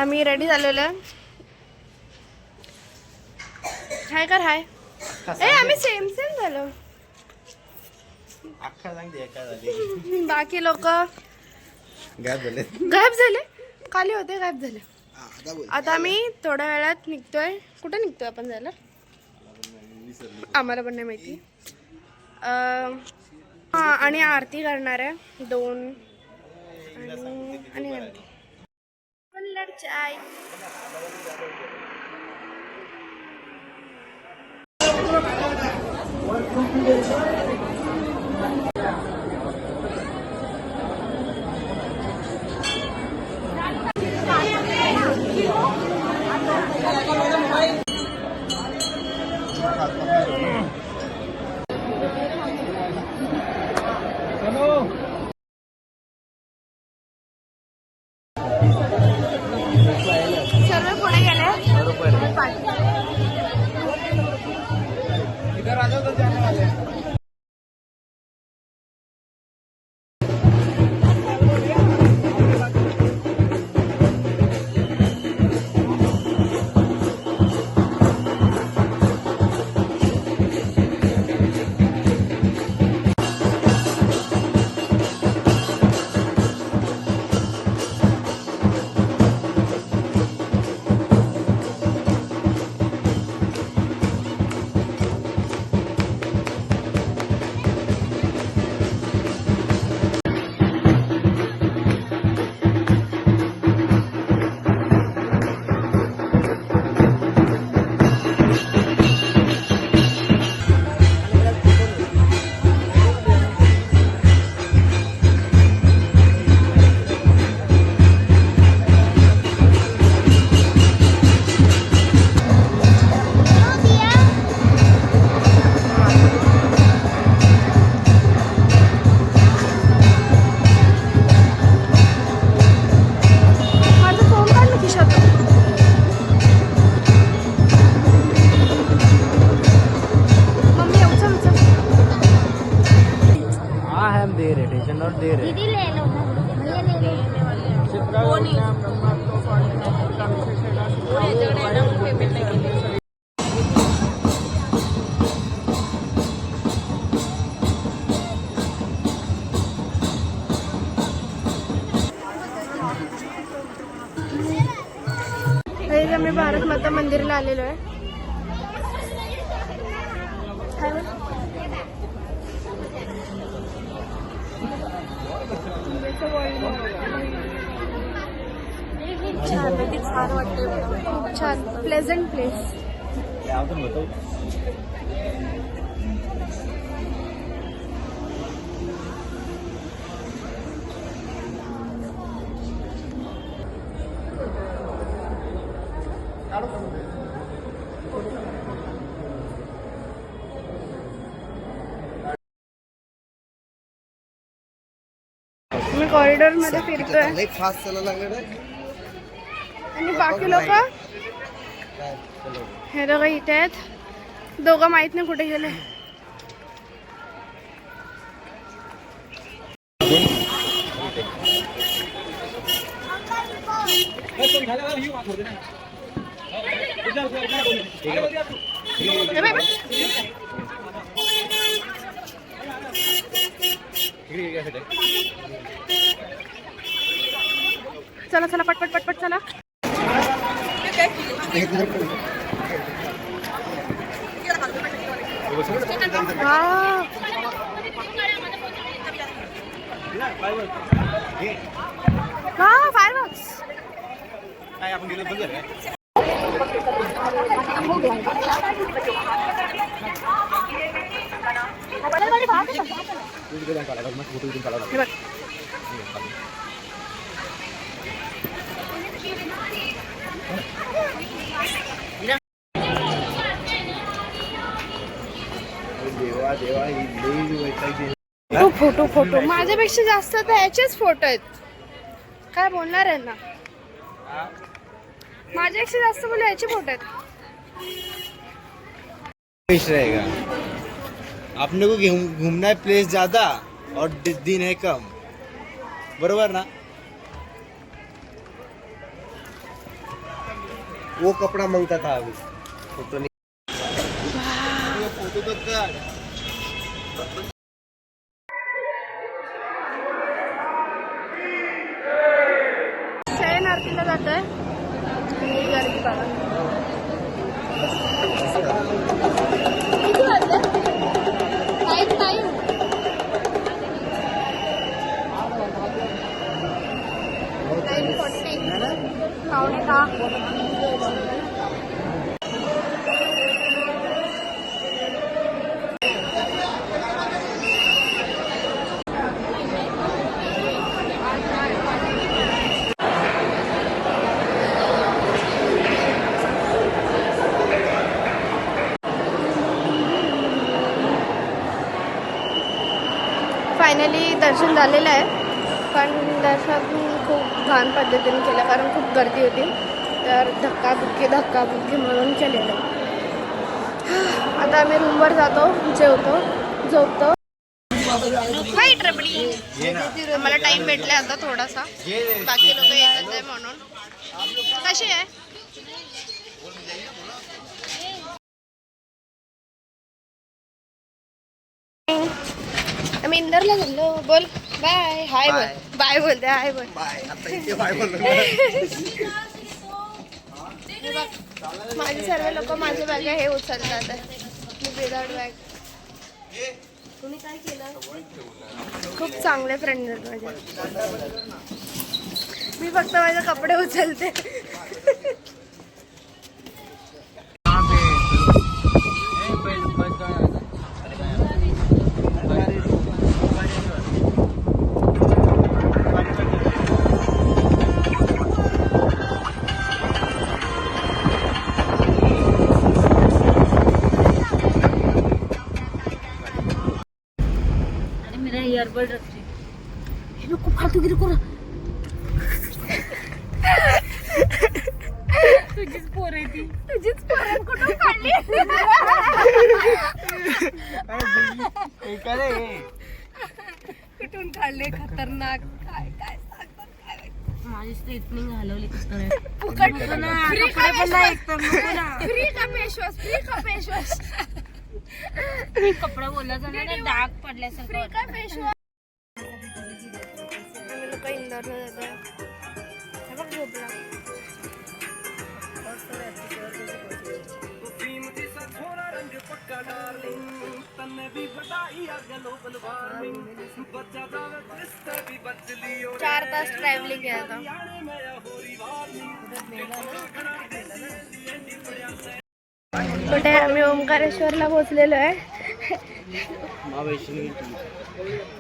आम्ही रेडी झालेलो आहे. हाय कर हाय. आम्ही सेम सेम झालो. बाकी लोक गायब झाले. खाली होते गायब झाले. आता आम्ही थोड्या वेळात निघतोय. कुठे निघतोय आपण जायला आम्हाला पण नाही माहिती. आणि आरती करणार आहे 2 आणि चाय. सर्व पुढे गेले. आम्ही भारत माता मंदिरला आलेलो आहे. छान वाटते. खूप छान प्लेझंट प्लेस. मी कॉरिडॉर मध्ये फिरतोय फास्ट चालायला लागलं आणि बाकी लोक हे दोघं इथे आहेत. दोघं माहित नाही कुठे गेले. चला चला पटपट पटपट चला. फायरवर्क्स काय आपण गेलो बंद झालं. फोटो फोटो माझ्यापेक्षा जास्त तर याचेच फोटो आहेत. काय बोलणार आहे ना. माझ्यापेक्षा जास्त बोल याचे फोटो आहेत. रहेगा अपने को घूमना है प्लेस ज्यादा और दिन है कम. बरोबर ना. वो कपड़ा मांगता था अभी फोटो नहीं फोटो तो कर शयन आरतीला जातोय गर्दी बघा किती वाजले टाईम पावणे 10 फायनली दर्शन झालेलं आहे पण दर्शन खूप घाण पद्धतीने केलं कारण खूप गर्दी होती तर धक्काबुक्की म्हणून केलेलं आहे. आता आम्ही रूमवर जातो जेवतो झोपतो. वाईट रबडी मला टाइम भेटला आता थोडासा बाकी लोक येतात आहे म्हणून. कशी आहे आम्ही इंदरला गेलो. बोल बाय हाय बोल बाय बोलते हाय बोल माझे सर्व लोक माझे बॅग हे उचलतात मी विदाउट बॅग. तुम्ही काय केलं खूप चांगले फ्रेंड आहेत माझे. मी फक्त माझे कपडे उचलते. ईयरबड रखते हे नको फालतूगिरी करू. तुझीच पोर आहे ती. तुझीच पोर कुठून काढली कुठून काढले खतरनाक काय काय सांगतात काय. माझी स्ट्रेटनिंग घालवली फुकट फ्री का पेशवास फ्री का पेशवास कपडा बोलला जाणार ना डाग पडल्यासारखं. फ्री का पेशवास. आम्ही लोक इंदोरला जातो. हे बघ झोपला. चार तास ट्रॅव्हलिंग आहे आता. कुठे आम्ही ओंकारेश्वरला पोहोचलेलो आहे.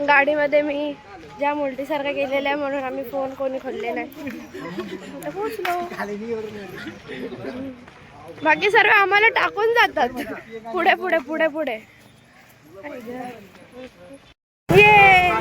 गाडीमध्ये मी ज्या उलटीसारखं केलेलं आहे म्हणून आम्ही फोन कोणी खोलले नाही. पोहोचलो. बाकी सर्व आम्हाला टाकून जातात पुढे पुढे पुढे पुढे. ये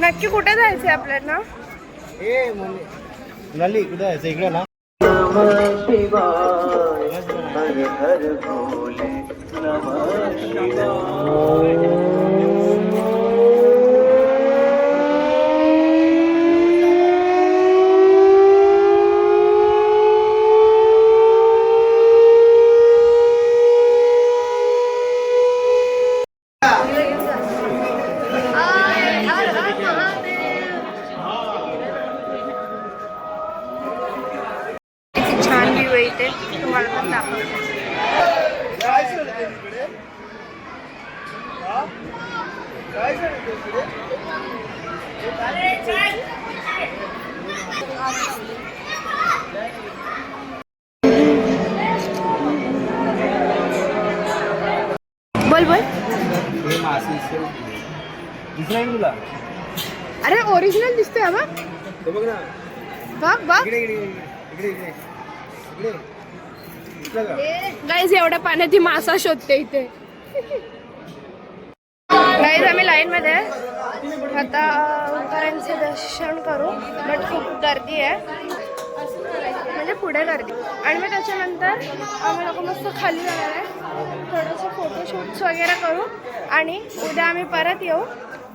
नक्की कुठे जायचंय आपल्याला. नली कुठे जायचं इकडे ना. छान व्ह्यू आहे इथे तुम्हाला पण दाखवते. बोल बोल. तुला अरे ओरिजिनल दिसतोय हा बघ ना. बघ बघ गाईज एवढ्या पाण्यात ही मासा शोधते इथे. गाईज आम्ही लाईन मध्ये आता ओंकारांचं दर्शन करू, बट खूप गर्दी आहे, म्हणजे पुढे गर्दी. आणि मग त्याच्यानंतर आम्ही लोक मस्त खाली जाणार आहे, थोडंसं फोटोशूट्स वगैरे करू आणि उद्या आम्ही परत येऊ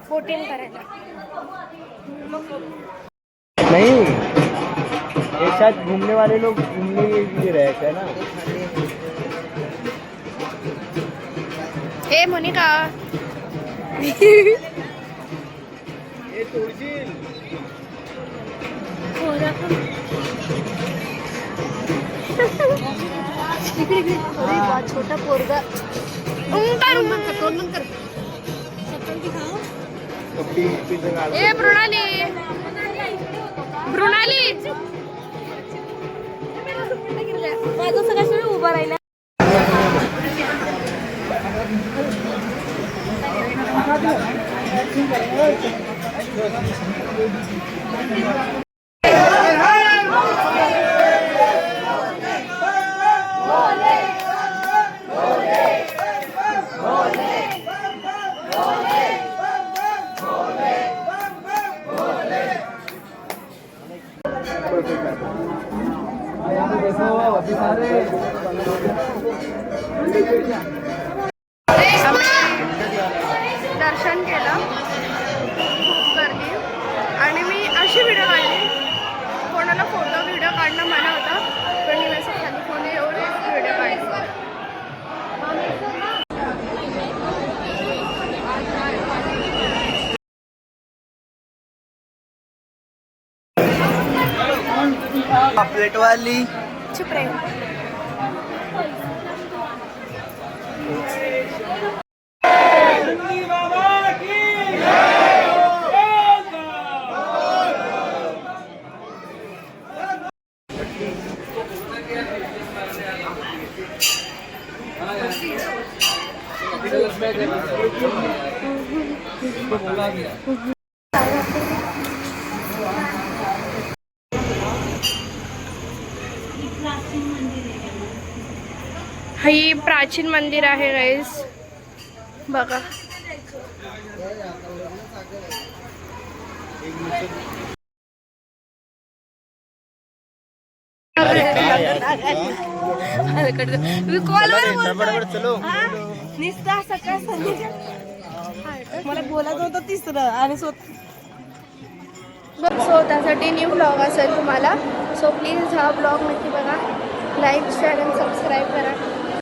बोटिंग करायला. नहीं, एक साथ घूमने वाले लोग घूमने के लिए रहते हैं ना. ए मोनिका हे तोडशील. छोटा पोरगा ए मृणाली माझं सगळं उभं राहिलं. दर्शन केलं, खूप गर्दी. आणि मी अशी व्हिडिओ काढली, कोणाला फोटो व्हिडिओ काढणं मना होता, पण मी असं खाली फोन एवढे व्हिडिओ काढले. प्लेट वाली चुप रे. ही प्राचीन मंदिर आहे गाईस, बघा. चलो. मला बोलायचं होतं तिसरं आणि सो त्यासाठी न्यू ब्लॉग असेल तुम्हाला, सो प्लीज हा ब्लॉग नक्की बघा, लाईक शेअर आणि सबस्क्राईब करा.